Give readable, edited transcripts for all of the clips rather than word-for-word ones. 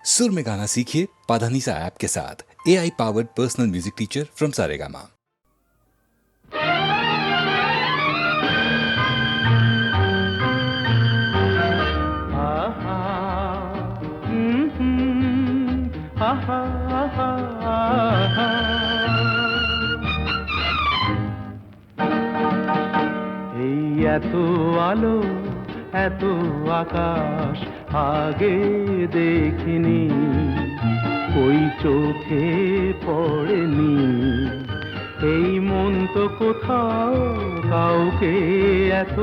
सुर में गाना सीखिए पाधानीसा ऐप के साथ। AI powered personal music teacher from Saregama. এই এত আলো এত আকাশ আগে দেখিনি, ওই চোখে পড়েনি। এই মন তো কোথাও কাউকে এত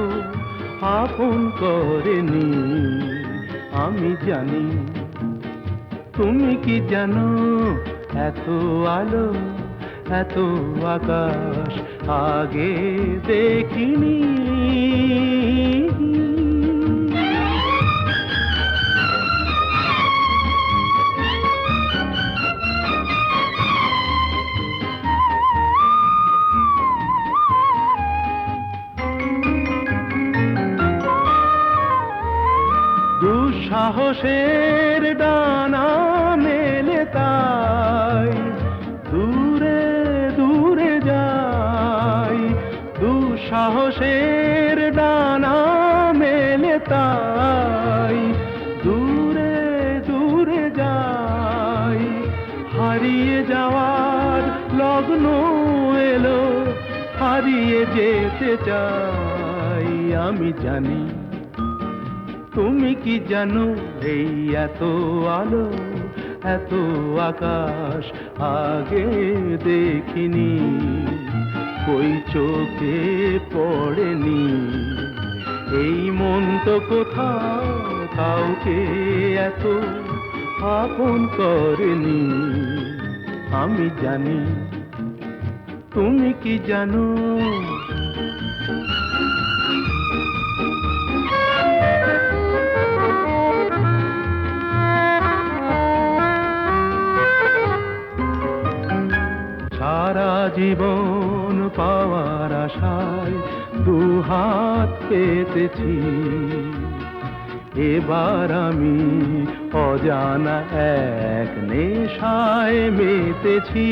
আপন করেনি। আমি জানি, তুমি কি জানো, এত আলো এত আকাশ আগে দেখিনি। দুঃসাহসের ডানা মেলে তাই দূরে দূরে যাই। দুঃসাহসের ডানা মেলে তাই দূরে দূরে যাই। হারিয়ে যাওয়ার লগ্ন এলো, হারিয়ে যেতে চাই। আমি জানি, তুমি কি জানো, এই এত আলো এত আকাশ আগে দেখিনি, ওই চোখে পড়েনি। এই মন তো কোথাও কাউকে এত আপন করেনি। আমি জানি, তুমি কি জানো। সারা জীবন পাওয়ার আশায় দুহাত পেতেছি, এবার আমি অজানা এক নেশায় মেতেছি।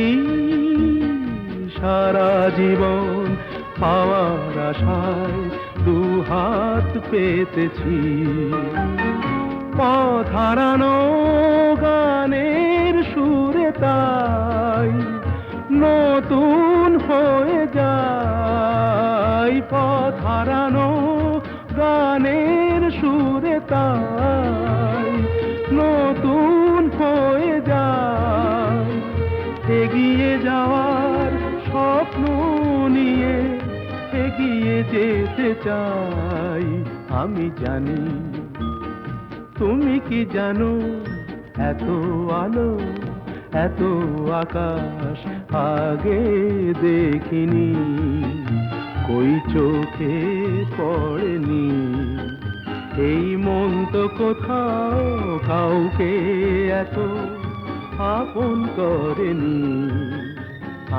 সারা জীবন পাওয়ার আশায় দুহাত পেতেছি, পথ হারানো গানের সুরে তাই নতুন হয়ে যায়। পথ হারানো গানের সুরে তাই নতুন হয়ে যায়। এগিয়ে যাওয়ার স্বপ্ন নিয়ে এগিয়ে যেতে চাই। আমি জানি, তুমি কি জানো, এত আলো এত আকাশ আগে দেখিনি, কই চোখে পড়েনি। এই মন তো কোথাও কাউকে এত আপন করেনি।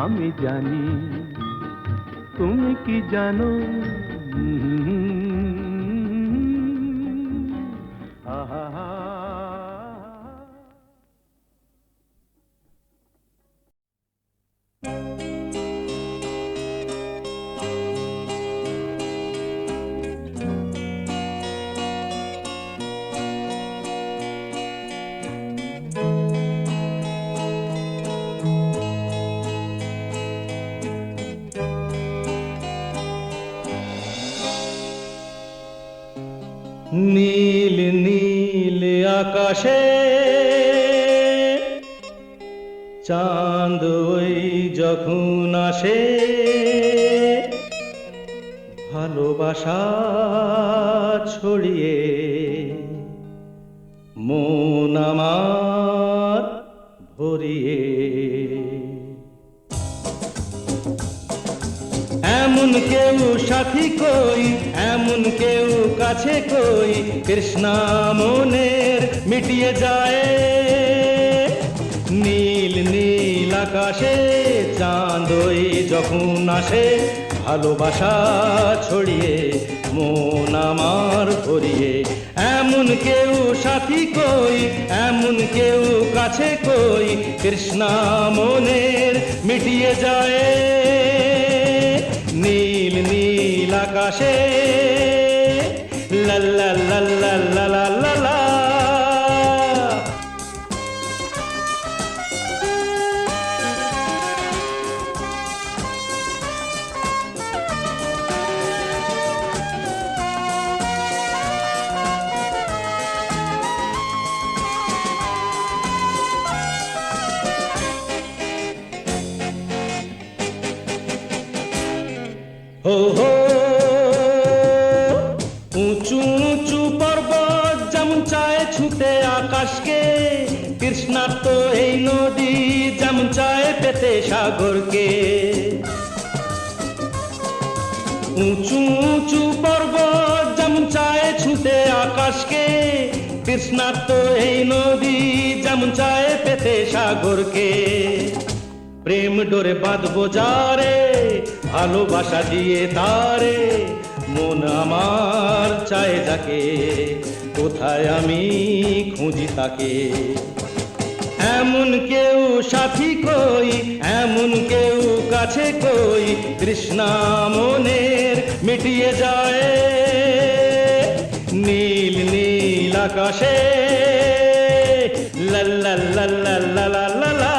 আমি জানি, তুমি কি জানো। নীল নীল আকাশে চাঁদ ওই যখন আসে, ভালোবাসা ছড়িয়ে মন আমার ভরিয়ে। এমন কেউ সাথী কই, এমন কেউ কাছে কই, কৃষ্ণা মনের মিটিয়ে যায়। নীল নীল আকাশে চাঁদ ওই যখন আসে, ভালোবাসা ছড়িয়ে মন আমার ভরিয়ে। এমন কেউ সাথী কই, এমন কেউ কাছে কই, তৃষ্ণা মনের মিটিয়ে যায় নীল নীল আকাশে। লা লা লা লা লা লা লা লা। হো হো উঁচু উঁচু পর্বত যেমন চায় ছুতে আকাশকে, তৃষ্ণার্ত এই নদী যেমন চায় পেতে সাগরকে। উঁচু উঁচু পর্বত যেমন চায় ছুতে আকাশকে, তৃষ্ণার্ত এই নদী যেমন চায় পেতে সাগরকে। প্রেম ডোরে বাঁধবো যারে, ভালোবাসা দিয়ে তারে, মন আমার চায় যাকে, কোথায় আমি খুঁজি তাকে। এমন কেউ সাথী কই, এমন কেউ কাছে কই, তৃষ্ণা মনের মিটিয়ে যায় নীল নীল আকাশে। লা লা লা লা লা লা লা লা।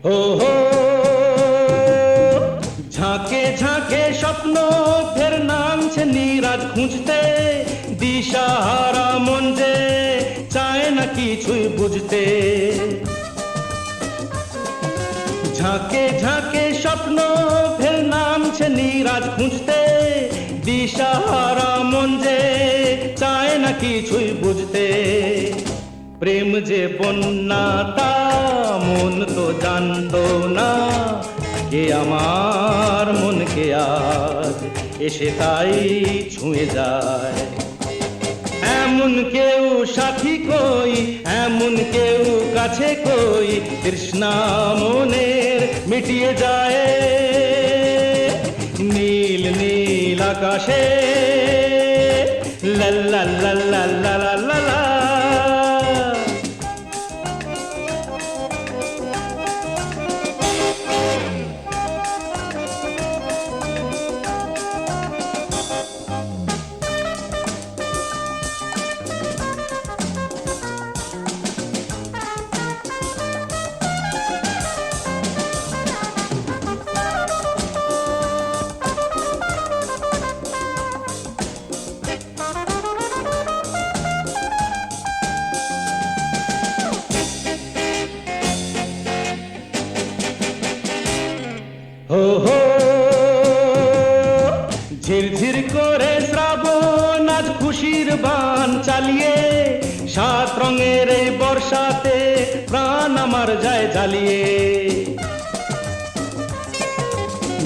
হো হো ঝাঁকে ঝাঁকে স্বপ্ন ফের নামছে নিরাজ খুঁজতে, দিশাহারা মন যে চায় না কিছুই বুঝতে। ঝাঁকে ঝাঁকে স্বপ্ন ফের নামছে নিরাজ খুঁজতে, দিশাহারা মন যে চায় না কিছুই বুঝতে। প্রেম যে বন্যা তা মন তো জানতো না, কে আমার মনকে আজ এসে তাই ছুঁয়ে যায়। এমন কেউ সাথী কই, এমন কেউ কাছে কই, তৃষ্ণা মনের মিটিয়ে যায় নীল নীল আকাশে। লা লা লা লা লা লা লা লা। হো হো ঝিরঝির করে শ্রাবণ আজ খুশির বান চালিয়ে, সাত রঙের এই বর্ষাতে প্রাণ আমার যায় জ্বালিয়ে।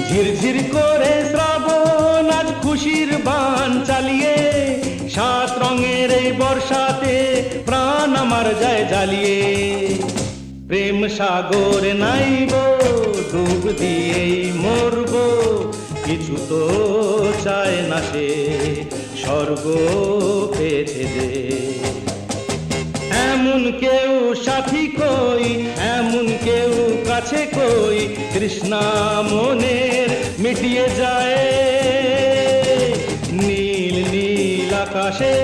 ঝিরঝির করে শ্রাবণ আজ খুশির বান চালিয়ে, সাত রঙের এই বর্ষাতে প্রাণ আমার যায় জ্বালিয়ে। প্রেম সাগর নাইব ডুব দিয়েই মরব, কিছু তো চায় না সে স্বর্গ পেয়েছে যে। এমন কেউ সাথী কই, এমন কেউ কাছে কই, তৃষ্ণা মনের মিটিয়ে যায় নীল নীল আকাশে।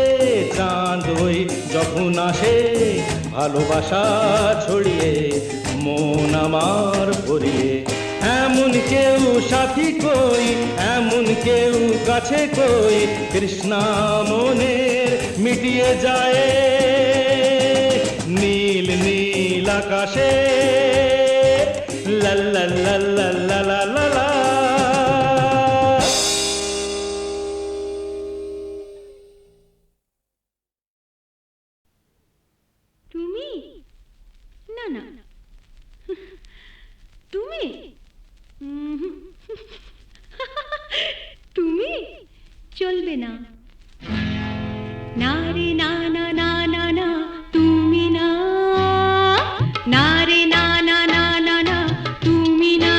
চাঁদ ওই যখন আসে, ভালোবাসা ছড়িয়ে মন আমার ভরিয়ে। এমন কেউ সাথী কই, এমন কেউ কাছে কই তৃষ্ণা মনের মিটিয়ে যায় নীল নীল আকাশে লা লা লা লা লা লা লা লা। তুমি না না তুমি তুমি চলবে না না রে না না না না না তুমি না না রে না না না না না তুমি না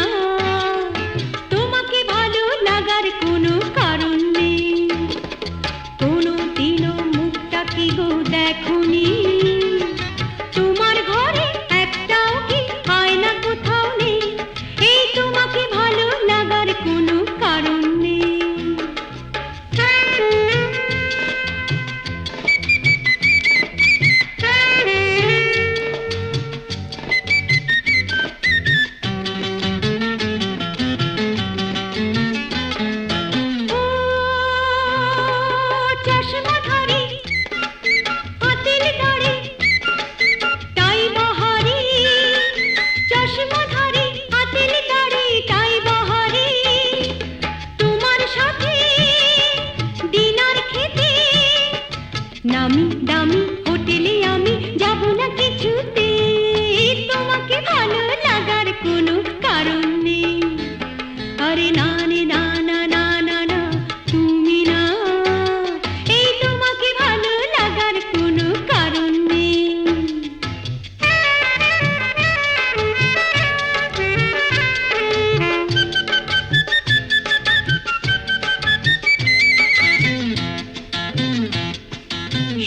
তোমাকে ভালো লাগার কোনো কারণ নেই কোনো দিনও মুখটা কি গো দেখোনি তোমার ঘরে একটাও কি আয়না কোথাও নেই এই তোমাকে ভালো লাগার কোনো কারণ নেই চশমাধারী হাতের দাড়ি টাই বাহারি চশমাধারী হাতের দাড়ি টাই বাহারি তোমার সাথে ডিনার খেতে নামি দামি হোটেলে আমি যাব না কিছুতে তোমাকে ভালো লাগার কোনো কারণ নেই আরে না রে না না না না না তুমি না এই তোমাকে ভালো লাগার কোনো কারণ নেই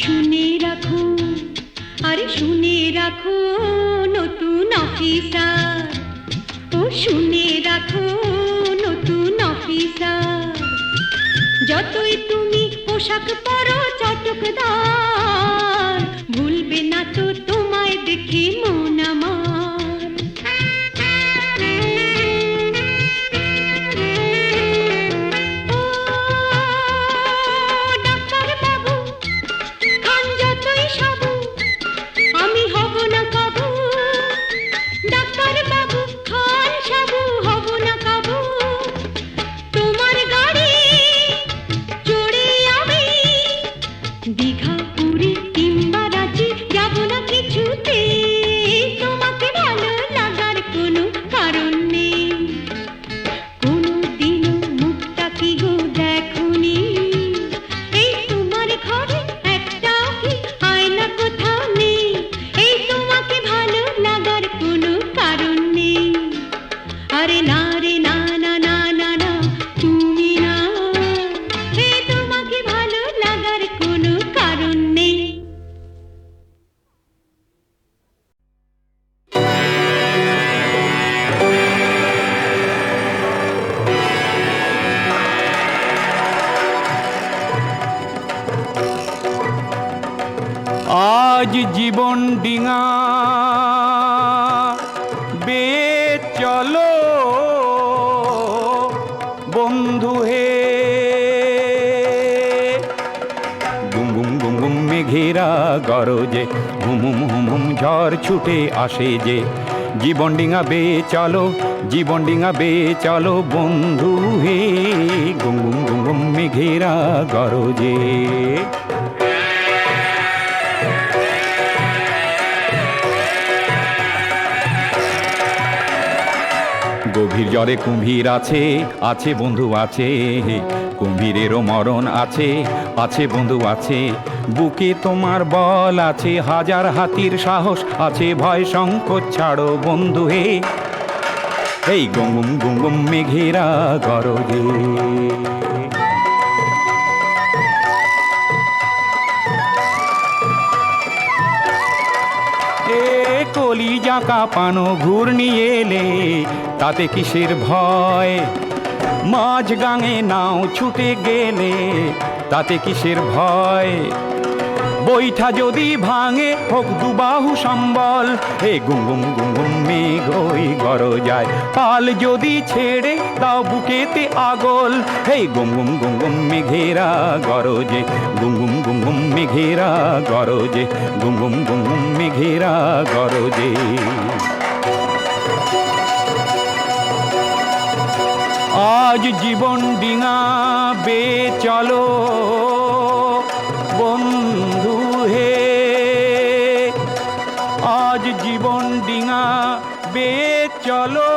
শুনে রাখো আরে শুনে রাখো নতুন অফিসার ও শুনে রাখো নতুন অফিসার যতই তুমি পোশাক পরো চটকদার ভুলবে না তো তোমায় দেখে মন আমার ও ডাক্তার বাবু খান যতই সাবু আমি হব না কাবু ডাক্তার বাবু খান সাবু হব না কাবু তোমার গাড়ি চড়ে আমি দীঘা পুরী কিংবা রাঁচি যাব না কিছুতে তোমাকে ভালো লাগার কোনো কারণ নেই কোনো দিনও মুখটা কি গো দেখোনি এই তোমার ঘরে একটাও কি আয়না কোথাও নেই এই তোমাকে ভালো লাগার কোনো কারণ নেই আরে না রে না না না না না তুমি না এই তোমাকে ভালো লাগার কোনো কারণ নেই আজ জীবন ডিঙা বে চলো বন্ধু হে গুম গুম গুম গুম মেঘেরা গরজে হুম হুম হুম হুম ঝড় ছুটে আসে যে জীবন ডিঙা বে চলো জীবন ডিঙা বে চলো বন্ধু হে গুম গুম গুম গুম মেঘেরা গরজে গভীর জলে কুম্ভীর আছে আছে বন্ধু আছে কুম্ভীরেরও মরণ আছে আছে বন্ধু আছে বুকে তোমার বল আছে হাজার হাতির সাহস আছে ভয় সংকোচ ছাড়ো বন্ধু হে এই গুম গুম গুম মেঘেরা গরজে কলিজা কাঁপানো ঘূর্ণি এলে তাতে কিসের ভয় মাঝ গাঙে নাও ছুটে গেলে তাতে কিসের ভয় বৈঠা যদি ভাঙে হোক দুবাহু সম্বল, হে গুম গুম গুম গুম মেঘ ওই গরজায়, পাল যদি ছেড়ে দাও বুকেতে আগল, হে গুম গুম গুম গুম মেঘেরা গরজে, গুম গুম গুম গুম মেঘেরা গরজে, গুম গুম গুম গুম মেঘেরা গরজে। আজ জীবন ডিঙা বে চলো বন্ধু হে, আজ জীবন ডিঙা বে চলো।